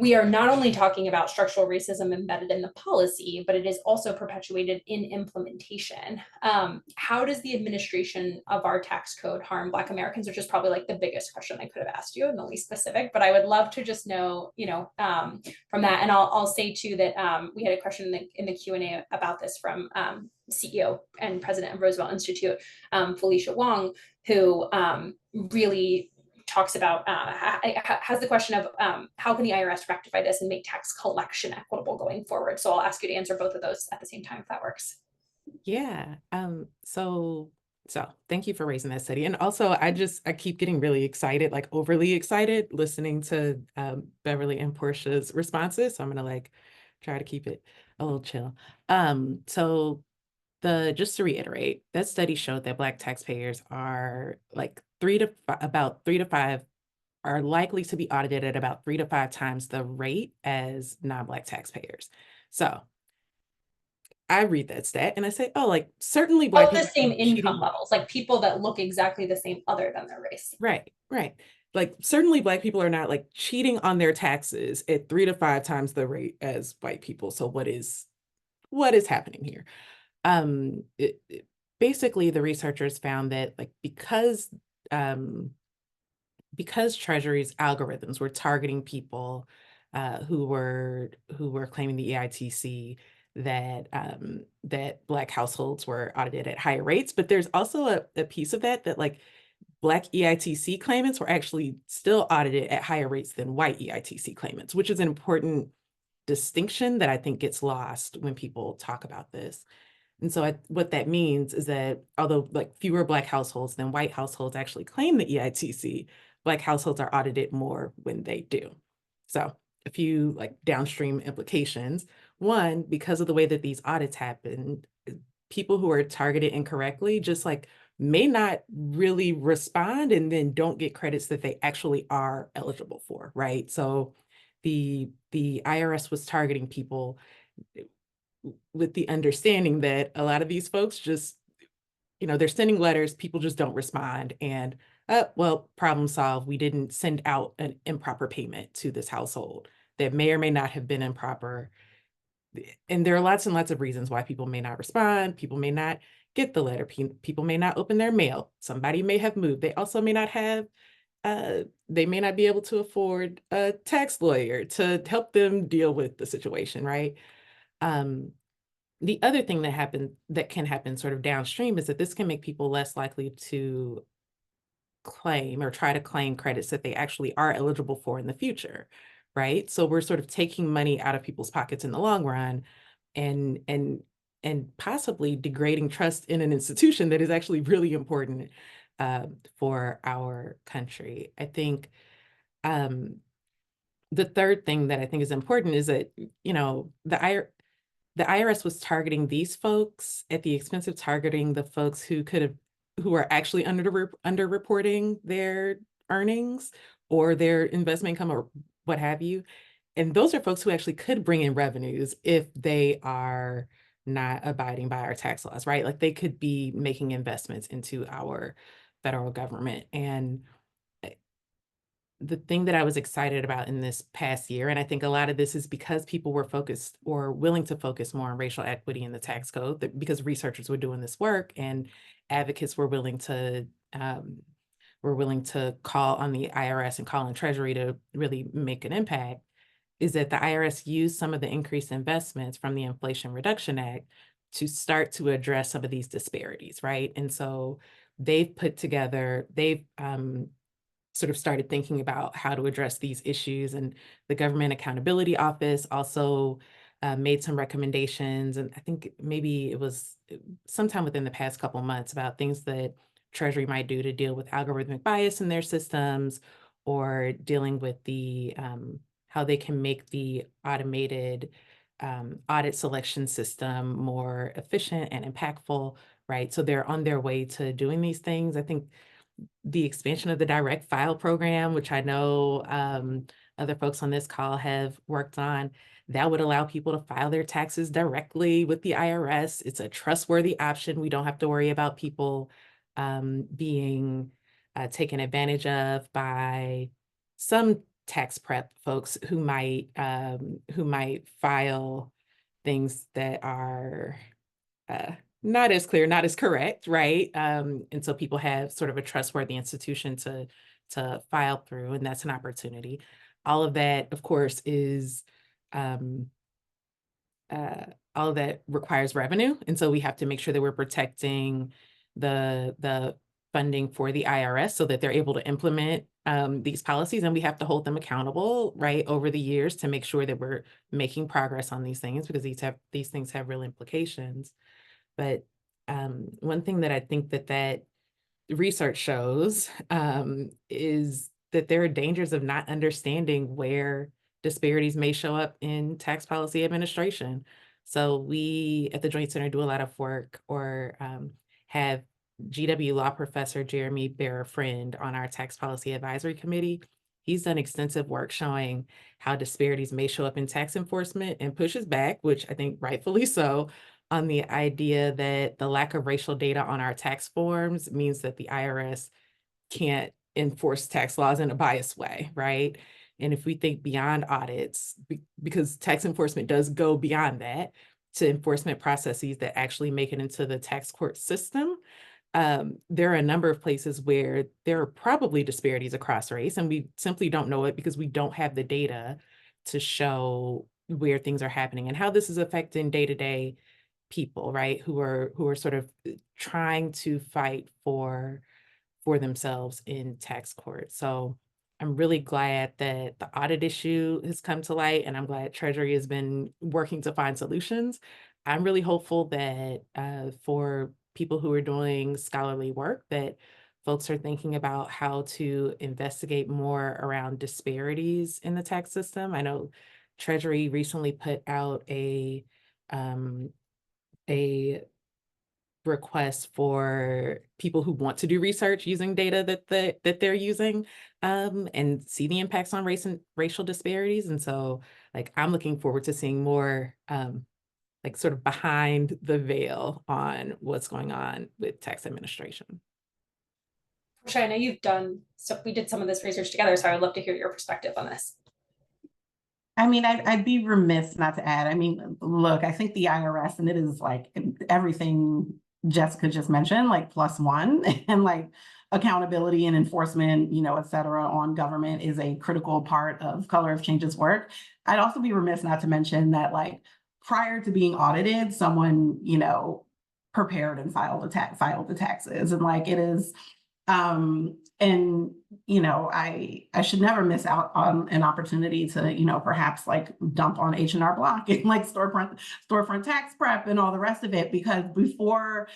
we are not only talking about structural racism embedded in the policy, but it is also perpetuated in implementation. How does the administration of our tax code harm Black Americans, which is probably like the biggest question I could have asked you and the least specific, but I would love to just know, from that. And I'll say too that we had a question in the Q&A about this from CEO and president of Roosevelt Institute, Felicia Wong, who really talks about, has the question of how can the IRS rectify this and make tax collection equitable going forward? So I'll ask you to answer both of those at the same time, if that works. Yeah. So thank you for raising that study. And also I keep getting really excited, like overly excited, listening to Beverly and Portia's responses. So I'm gonna like try to keep it a little chill. So just to reiterate, that study showed that Black taxpayers are like about 3 to 5 are likely to be audited at about 3 to 5 times the rate as non-Black taxpayers. So I read that stat and I say, oh, like certainly Black Of the people same are cheating. income levels, like people that look exactly the same other than their race. Right. Like certainly Black people are not like cheating on their taxes at 3 to 5 times the rate as white people. So what is happening here? Basically the researchers found that like because Treasury's algorithms were targeting people who were claiming the EITC, that Black households were audited at higher rates, but there's also a piece of that like Black EITC claimants were actually still audited at higher rates than white EITC claimants, which is an important distinction that I think gets lost when people talk about this. And so what that means is that although like fewer Black households than white households actually claim the EITC, Black households are audited more when they do. So a few like downstream implications. One, because of the way that these audits happen, people who are targeted incorrectly just like may not really respond and then don't get credits that they actually are eligible for, right? So the IRS was targeting people with the understanding that a lot of these folks just, they're sending letters, people just don't respond, and well, problem solved. We didn't send out an improper payment to this household that may or may not have been improper. And there are lots and lots of reasons why people may not respond. People may not get the letter. People may not open their mail. Somebody may have moved. They also may not have, they may not be able to afford a tax lawyer to help them deal with the situation, right? The other thing that can happen sort of downstream is that this can make people less likely to claim or try to claim credits that they actually are eligible for in the future, right? So we're sort of taking money out of people's pockets in the long run and possibly degrading trust in an institution that is actually really important for our country. I think the third thing that I think is important is that, the IRS was targeting these folks at the expense of targeting the folks who are actually underreporting their earnings or their investment income or what have you. And those are folks who actually could bring in revenues if they are not abiding by our tax laws, right? Like they could be making investments into our federal government. And the thing that I was excited about in this past year, and I think a lot of this is because people were focused or willing to focus more on racial equity in the tax code, because researchers were doing this work and advocates were willing to call on the IRS and call on Treasury to really make an impact, is that the IRS used some of the increased investments from the Inflation Reduction Act to start to address some of these disparities, right? And so they've sort of started thinking about how to address these issues. And the Government Accountability Office also made some recommendations. And I think maybe it was sometime within the past couple months about things that Treasury might do to deal with algorithmic bias in their systems, or dealing with how they can make the automated audit selection system more efficient and impactful, right? So they're on their way to doing these things. I think the expansion of the direct file program, which I know other folks on this call have worked on, that would allow people to file their taxes directly with the IRS. It's a trustworthy option. We don't have to worry about people being taken advantage of by some tax prep folks who might file things that are not as clear, not as correct, right? And so people have sort of a trustworthy institution to file through, and that's an opportunity. All of that, of course, is all of that requires revenue, and so we have to make sure that we're protecting the funding for the IRS so that they're able to implement these policies, and we have to hold them accountable, right, over the years to make sure that we're making progress on these things, because these things have real implications. But one thing that I think that research shows is that there are dangers of not understanding where disparities may show up in tax policy administration. So we at the Joint Center do a lot of work, or have GW law professor Jeremy Bear-Friend on our tax policy advisory committee. He's done extensive work showing how disparities may show up in tax enforcement, and pushes back, which I think rightfully so, on the idea that the lack of racial data on our tax forms means that the IRS can't enforce tax laws in a biased way, right? And if we think beyond audits, because tax enforcement does go beyond that to enforcement processes that actually make it into the tax court system, there are a number of places where there are probably disparities across race, and we simply don't know it because we don't have the data to show where things are happening and how this is affecting day-to-day people, right, who are sort of trying to fight for themselves in tax court. So I'm really glad that the audit issue has come to light, and I'm glad Treasury has been working to find solutions. I'm really hopeful that for people who are doing scholarly work, that folks are thinking about how to investigate more around disparities in the tax system. I know Treasury recently put out a request for people who want to do research using data that they're using, and see the impacts on race and racial disparities. And so, like, I'm looking forward to seeing more like sort of behind the veil on what's going on with tax administration. Portia, I know you've done, so we did some of this research together, so I would love to hear your perspective on this. I mean, I'd be remiss not to add. I mean, look, I think the IRS, and it is like everything Jessica just mentioned, like +1, and like accountability and enforcement, et cetera, on government is a critical part of Color of Change's work. I'd also be remiss not to mention that, like, prior to being audited, someone, prepared and filed the taxes, and like it is. And I should never miss out on an opportunity to perhaps like dump on H&R Block and like storefront tax prep and all the rest of it, because before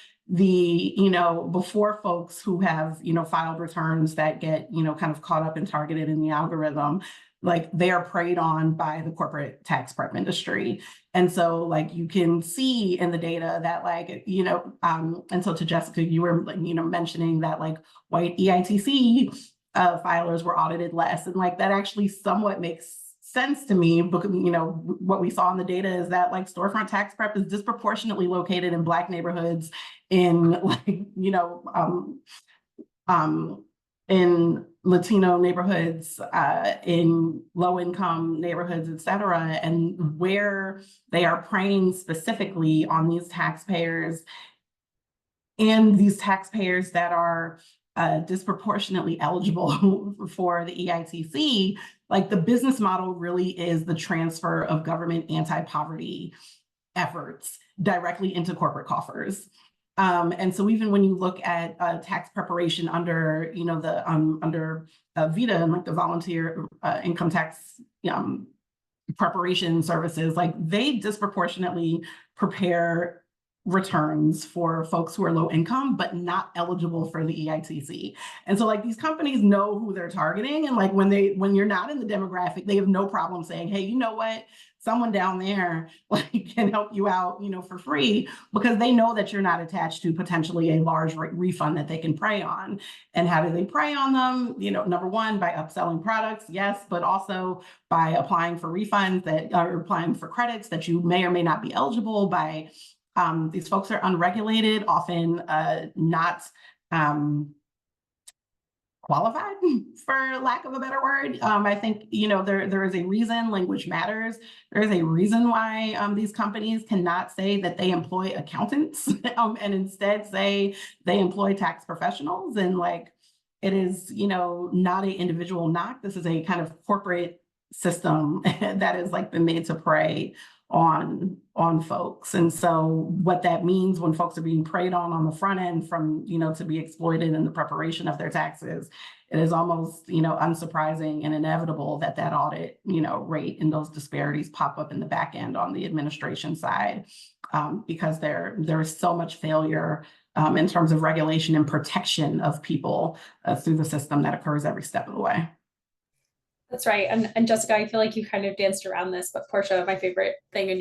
folks who have filed returns that get kind of caught up and targeted in the algorithm, like they are preyed on by the corporate tax prep industry. And so like you can see in the data that like, and so to Jessica, you were mentioning that like white EITC filers were audited less. And like that actually somewhat makes sense to me, because what we saw in the data is that like storefront tax prep is disproportionately located in Black neighborhoods, in like, in Latino neighborhoods, in low-income neighborhoods, et cetera, and where they are preying specifically on these taxpayers, and these taxpayers that are disproportionately eligible for the EITC, like the business model really is the transfer of government anti-poverty efforts directly into corporate coffers. And so even when you look at tax preparation under, under VITA and like the volunteer income tax preparation services, like they disproportionately prepare returns for folks who are low income, but not eligible for the EITC. And so like these companies know who they're targeting. And like when you're not in the demographic, they have no problem saying, hey, you know what? Someone down there like can help you out, for free, because they know that you're not attached to potentially a large refund that they can prey on. And how do they prey on them? Number one, by upselling products, yes, but also by applying for refunds that are applying for credits that you may or may not be eligible by. These folks are unregulated, often not qualified, for lack of a better word. I think, there is a reason language matters. There is a reason why these companies cannot say that they employ accountants and instead say they employ tax professionals. And like, it is, not an individual knock. This is a kind of corporate system that is like been made to prey on folks. And so what that means when folks are being preyed on the front end from, to be exploited in the preparation of their taxes, it is almost, unsurprising and inevitable that audit, rate and those disparities pop up in the back end on the administration side, because there is so much failure in terms of regulation and protection of people through the system that occurs every step of the way. That's right. And Jessica, I feel like you kind of danced around this, but Portia, my favorite thing in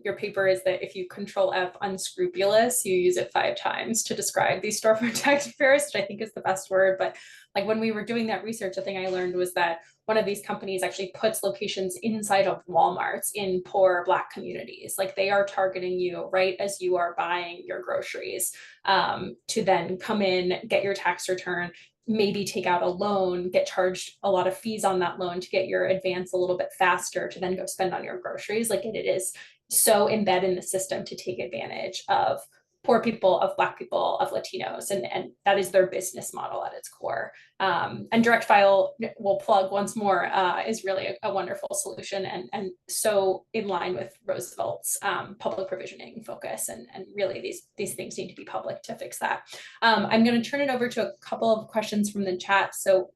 your paper is that if you control F unscrupulous, you use it 5 times to describe these storefront taxpayers, which I think is the best word. But like when we were doing that research, the thing I learned was that one of these companies actually puts locations inside of Walmarts in poor Black communities. Like they are targeting you right as you are buying your groceries, to then come in, get your tax return, maybe take out a loan, get charged a lot of fees on that loan to get your advance a little bit faster to then go spend on your groceries. Like it is so embedded in the system to take advantage of poor people, of Black people, of Latinos, and that is their business model at its core. And direct file, we'll plug once more, is really a wonderful solution and so in line with Roosevelt's public provisioning focus. And really these things need to be public to fix that. I'm going to turn it over to a couple of questions from the chat. So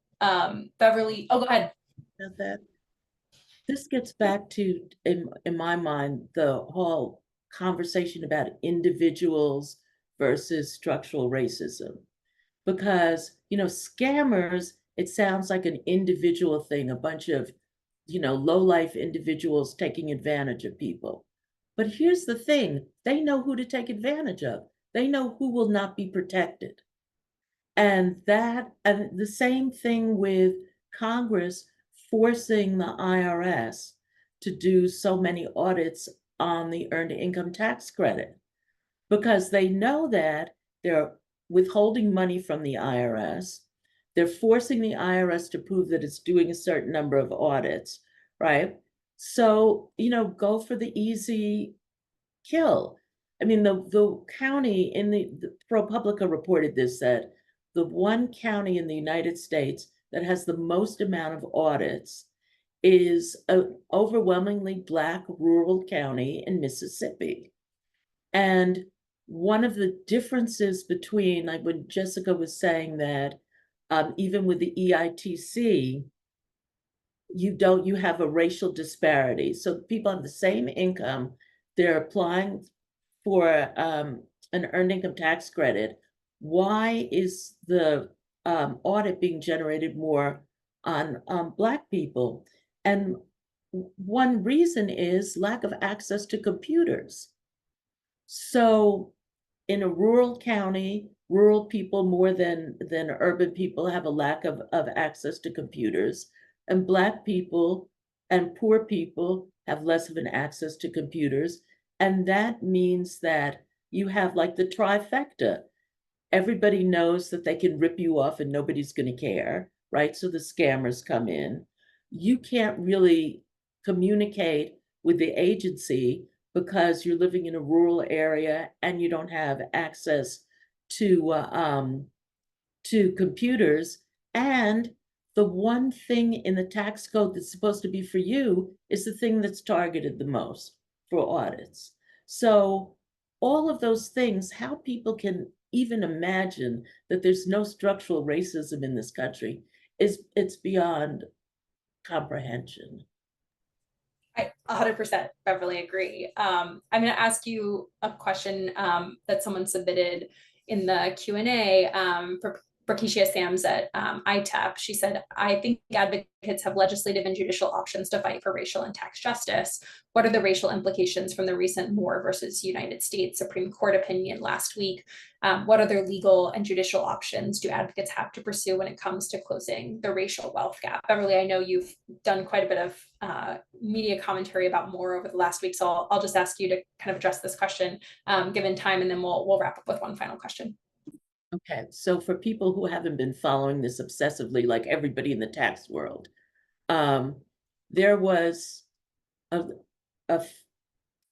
Beverly, go ahead. This gets back to, in my mind, the whole conversation about individuals versus structural racism, because scammers, it sounds like an individual thing, a bunch of low-life individuals taking advantage of people. But here's the thing, they know who to take advantage of. They know who will not be protected. And the same thing with Congress forcing the IRS to do so many audits on the earned income tax credit, because they know that they're withholding money from the IRS. They're forcing the IRS to prove that it's doing a certain number of audits, right? So, go for the easy kill. I mean, the county in the ProPublica reported this, that the one county in the United States that has the most amount of audits is an overwhelmingly Black rural county in Mississippi. And one of the differences between, like when Jessica was saying that even with the EITC, you have a racial disparity. So people have the same income, they're applying for an earned income tax credit. Why is the audit being generated more on Black people? And one reason is lack of access to computers. So in a rural county, rural people more than urban people have a lack of access to computers, and Black people and poor people have less of an access to computers. And that means that you have like the trifecta. Everybody knows that they can rip you off and nobody's going to care, right? So the scammers come in. You can't really communicate with the agency because you're living in a rural area and you don't have access to computers. And the one thing in the tax code that's supposed to be for you is the thing that's targeted the most for audits. So all of those things, how people can even imagine that there's no structural racism in this country, it's beyond comprehension. I 100% Beverly agree. I'm going to ask you a question that someone submitted in the Q&A for Berkesia Sams at ITEP. She said, I think advocates have legislative and judicial options to fight for racial and tax justice. What are the racial implications from the recent Moore versus United States Supreme Court opinion last week? What other legal and judicial options do advocates have to pursue when it comes to closing the racial wealth gap? Beverly, I know you've done quite a bit of media commentary about Moore over the last week, so I'll just ask you to kind of address this question given time, and then we'll wrap up with one final question. Okay, so for people who haven't been following this obsessively, like everybody in the tax world, there was a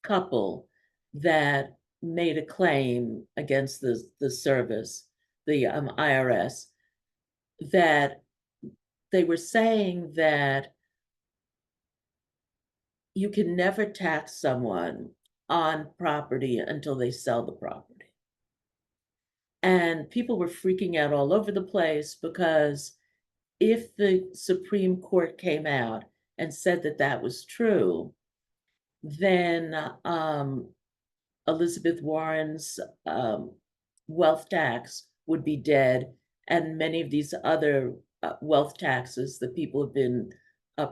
couple that made a claim against the service, the IRS, that they were saying that you can never tax someone on property until they sell the property. And people were freaking out all over the place because if the Supreme Court came out and said that that was true, then Elizabeth Warren's wealth tax would be dead, and many of these other wealth taxes that people have been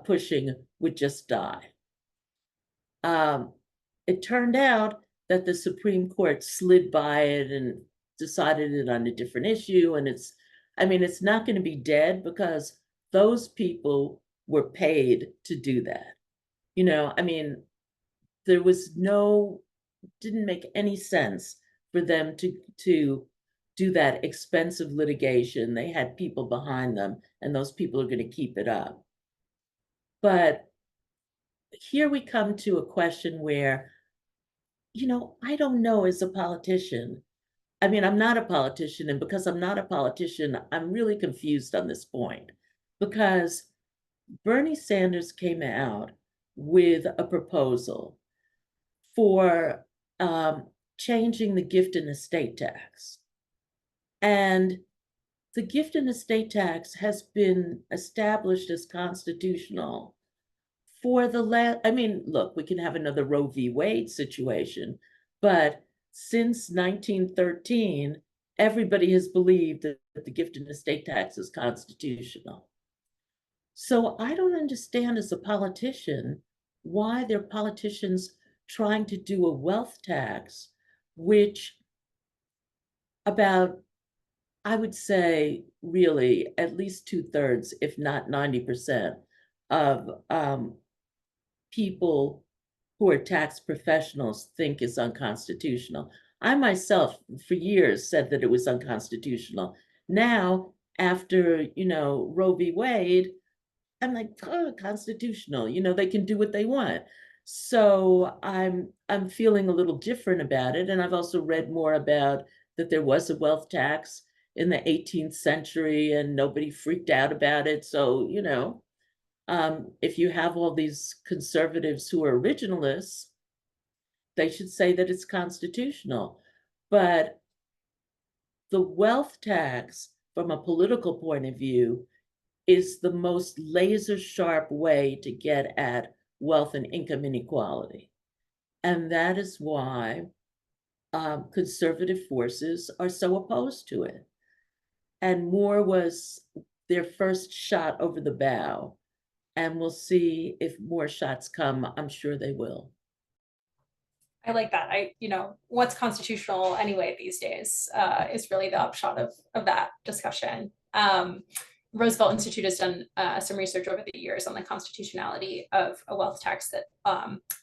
pushing would just die. It turned out that the Supreme Court slid by it and decided it on a different issue. And it's not going to be dead because those people were paid to do that. There was didn't make any sense for them to do that expensive litigation. They had people behind them, and those people are going to keep it up. But here we come to a question where, I don't know as a politician. I'm not a politician, and because I'm not a politician, I'm really confused on this point. Because Bernie Sanders came out with a proposal for changing the gift and estate tax. And the gift and estate tax has been established as constitutional for the last, look, we can have another Roe v. Wade situation, but since 1913, everybody has believed that the gift and estate tax is constitutional. So I don't understand as a politician why there are politicians trying to do a wealth tax, which I would say really at least 2/3, if not 90% of people who are tax professionals think is unconstitutional. I myself, for years, said that it was unconstitutional. Now, after, Roe v. Wade, I'm like, oh, constitutional, they can do what they want. So I'm feeling a little different about it. And I've also read more about that there was a wealth tax in the 18th century and nobody freaked out about it. So, if you have all these conservatives who are originalists, they should say that it's constitutional. But the wealth tax, from a political point of view, is the most laser sharp way to get at wealth and income inequality. And that is why conservative forces are so opposed to it. And Moore was their first shot over the bow. And we'll see if more shots come. I'm sure they will. I like that. What's constitutional anyway these days is really the upshot of that discussion. Roosevelt Institute has done some research over the years on the constitutionality of a wealth tax that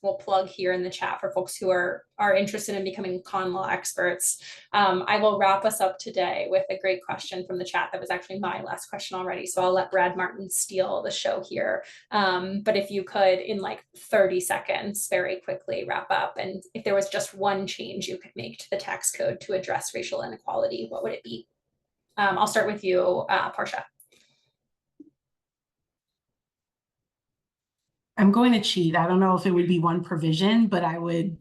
we'll plug here in the chat for folks who are interested in becoming con law experts. I will wrap us up today with a great question from the chat that was actually my last question already. So I'll let Brad Martin steal the show here. But if you could, in like 30 seconds, very quickly wrap up. And if there was just one change you could make to the tax code to address racial inequality, what would it be? I'll start with you, Portia. I'm going to cheat. I don't know if it would be one provision, but I would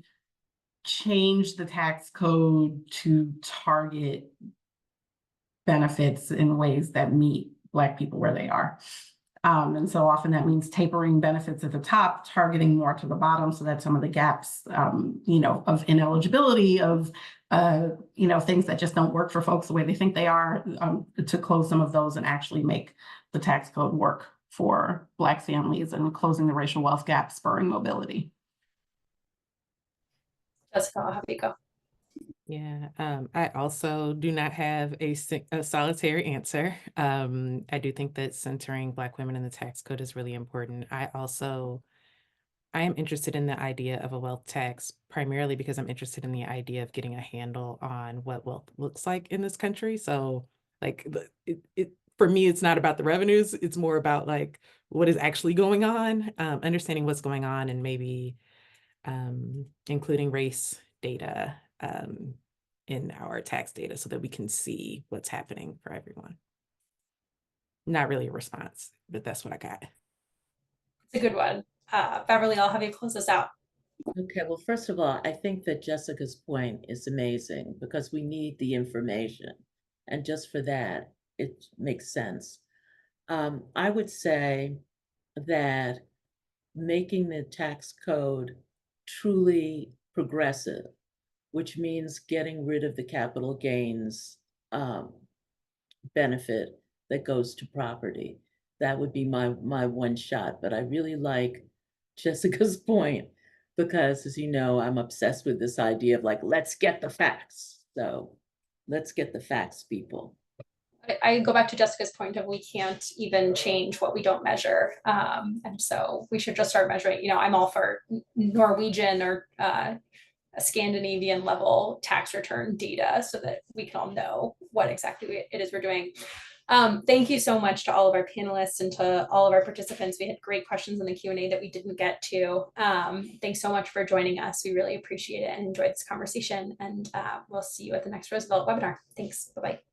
change the tax code to target benefits in ways that meet Black people where they are. And so often that means tapering benefits at the top, targeting more to the bottom so that some of the gaps, of ineligibility, of, things that just don't work for folks the way they think they are, to close some of those and actually make the tax code work for Black families and closing the racial wealth gap, spurring mobility. Jessica, I'll have you go. Yeah, I also do not have a solitary answer. I do think that centering Black women in the tax code is really important. I also I am interested in the idea of a wealth tax primarily because I'm interested in the idea of getting a handle on what wealth looks like in this country. So like for me, it's not about the revenues. It's more about like what is actually going on, understanding what's going on, and maybe including race data in our tax data so that we can see what's happening for everyone. Not really a response, but that's what I got. It's a good one. Beverly, I'll have you close this out. Okay, well, first of all, I think that Jessica's point is amazing because we need the information. And just for that, it makes sense. I would say that making the tax code truly progressive, which means getting rid of the capital gains benefit that goes to property. That would be my one shot. But I really like Jessica's point because, as you know, I'm obsessed with this idea of like, let's get the facts. So let's get the facts, people. I go back to Jessica's point of we can't even change what we don't measure. And so we should just start measuring. You know, I'm all for Norwegian or a Scandinavian level tax return data so that we can all know what exactly it is we're doing. Thank you so much to all of our panelists and to all of our participants. We had great questions in the Q&A that we didn't get to. Thanks so much for joining us. We really appreciate it and enjoyed this conversation. And we'll see you at the next Roosevelt webinar. Thanks. Bye-bye.